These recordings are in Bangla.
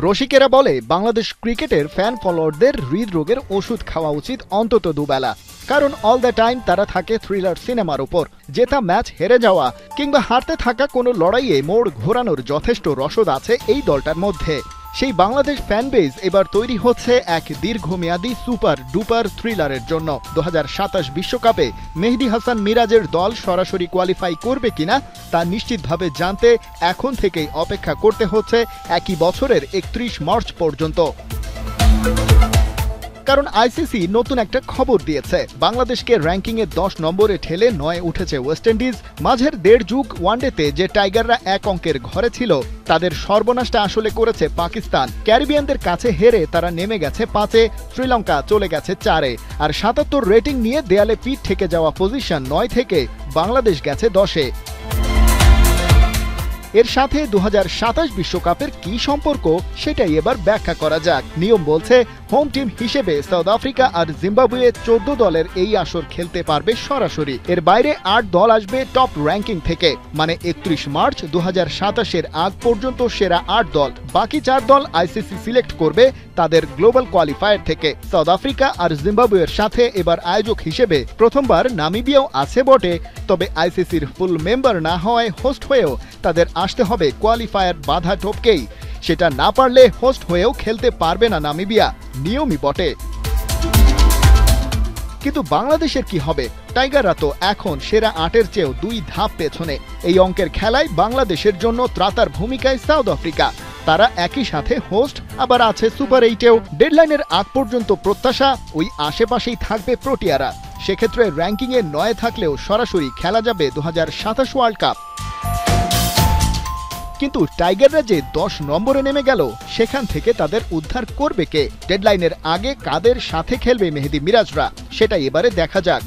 রসিকেরা বলে বাংলাদেশ ক্রিকেটের ফ্যান ফলোয়ারদের হৃদরোগের ওষুধ খাওয়া উচিত অন্তত দুবেলা। কারণ অল দ্য টাইম তারা থাকে থ্রিলার সিনেমার উপর। জেতা ম্যাচ হেরে যাওয়া কিংবা হারতে থাকা কোনো লড়াইয়ে মোড় ঘোরানোর যথেষ্ট রসদ আছে এই দলটার মধ্যে। সেই বাংলাদেশ ফ্যান বেজ এবার তৈরি হচ্ছে এক দীর্ঘমেয়াদী সুপার ডুপার থ্রিলারের জন্য। 2027 বিশ্বকাপে মেহেদী হাসান মিরাজের দল সরাসরি কোয়ালিফাই করবে কিনা তা নিশ্চিতভাবে জানতে এখন থেকেই অপেক্ষা করতে হচ্ছে একই বছরের 31 মার্চ পর্যন্ত। কারণ আইসিসি নতুন একটা খবর দিয়েছে, বাংলাদেশকে র্যাঙ্কিংয়ে 10 নম্বরে ঠেলে 9 উঠেছে ওয়েস্ট ইন্ডিজ। মাঝের দেড় যুগ ওয়ানডেতে যে টাইগাররা এক অঙ্কের ঘরে ছিল তাদের সর্বনাশটা আসলে করেছে পাকিস্তান। ক্যারিবিয়ানদের কাছে হেরে তারা নেমে গেছে 5-এ, শ্রীলঙ্কা চলে গেছে 4-এ। আর 77 রেটিং নিয়ে দেয়ালে পিঠ ঠেকে যাওয়া পজিশন 9 থেকে বাংলাদেশ গেছে 10-এ। এর সাথে 2027 বিশ্বকাপের কি সম্পর্ক সেটাই এবার ব্যাখ্যা করা যাক। নিয়ম বলছে হোম টিম হিসেবে সাউথ আফ্রিকা আর জিম্বাবুয়ে 14 দলের এই আসর খেলতে পারবে সরাসরি। এর বাইরে 8 দল আসবে টপ র্যাঙ্কিং থেকে, মানে 31 মার্চ 2027-এর আগ পর্যন্ত সেরা 8 দল। বাকি 4 দল আইসিসি সিলেক্ট করবে তাদের গ্লোবাল কোয়ালিফায়ার থেকে। সাউথ আফ্রিকা আর জিম্বাবুয়ের সাথে এবার আয়োজক হিসেবে প্রথমবার নামিবিয়াও আছে বটে, তবে আইসিসির ফুল মেম্বার না হওয়ায় হোস্ট হয়েও তাদের আসতে হবে কোয়ালিফায়ার বাধা টপকেই। সেটা না পারলে হোস্ট হয়েও খেলতে পারবে না নামিবিয়া, নিয়মই বটে। কিন্তু বাংলাদেশের কি হবে? টাইগাররা তো এখন সেরা 8-এর চেয়েও 2 ধাপ পেছনে। এই অঙ্কের খেলায় বাংলাদেশের জন্য ত্রাতার ভূমিকায় সাউথ আফ্রিকা। তারা একই সাথে হোস্ট, আবার আছে সুপার 8-এও। ডেডলাইনের আগ পর্যন্ত প্রত্যাশা ওই আশেপাশেই থাকবে প্রোটিয়ারা। সেক্ষেত্রে র্যাঙ্কিংয়ে 9 থাকলেও সরাসরি খেলা যাবে 2027 ওয়ার্ল্ড কাপ। কিন্তু টাইগাররা যে 10 নম্বরে নেমে গেল, সেখান থেকে তাদের উদ্ধার করবে কে? ডেডলাইনের আগে কাদের সাথে খেলবে মেহেদী মিরাজরা, সেটাই এবারে দেখা যাক।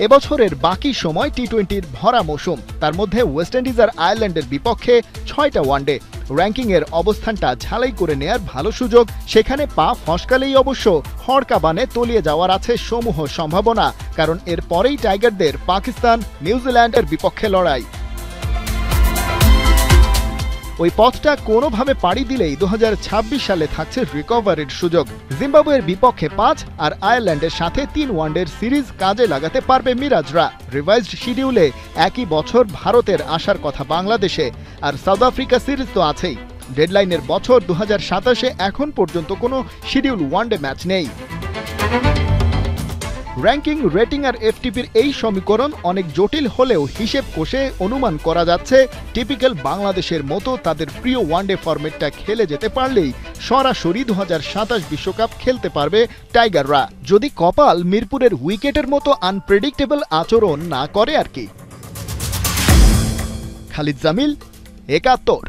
এবছরের বাকি সময় টি-20-র ভরা মৌসুম, তার মধ্যে ওয়েস্ট ইন্ডিজ আর আয়ারল্যান্ডের বিপক্ষে 6টা ওয়ানডে। র্যাঙ্কিংয়ের অবস্থানটা ঝালাই করে নেয়ার ভালো সুযোগ। সেখানে পা ফসকালেই অবশ্য হড়কা বানে তলিয়ে যাওয়ার আছে সমূহ সম্ভাবনা, কারণ এর পরেই টাইগারদের পাকিস্তান, নিউজিল্যান্ডের বিপক্ষে লড়াই। ওই পথটা কোনোভাবে পাড়ি দিলেই 2026 সালে থাকছে রিকভারির সুযোগ। জিম্বাবুয়ের বিপক্ষে 5 আর আয়ারল্যান্ডের সাথে 3 ওয়ানডের সিরিজ কাজে লাগাতে পারবে মিরাজরা। রিভাইজড শিডিউলে একই বছর ভারতের আসার কথা বাংলাদেশে, আর সাউথ আফ্রিকা সিরিজ তো আছেই। ডেডলাইনের বছর 2027-এ এখন পর্যন্ত কোনো শিডিউল ওয়ানডে ম্যাচ নেই। র্যাঙ্কিং, রেটিং আর এফটিপির এই সমীকরণ অনেক জটিল হলেও হিসেব কষে অনুমান করা যাচ্ছে টিপিক্যাল বাংলাদেশের মতো তাদের প্রিয় ওয়ানডে ফরম্যাটটা খেলে যেতে পারলেই সরাসরি 2027 বিশ্বকাপ খেলতে পারবে টাইগাররা, যদি কপাল মিরপুরের উইকেটের মতো আনপ্রেডিক্টেবল আচরণ না করে আর কি। খালিদ জামিল, 71।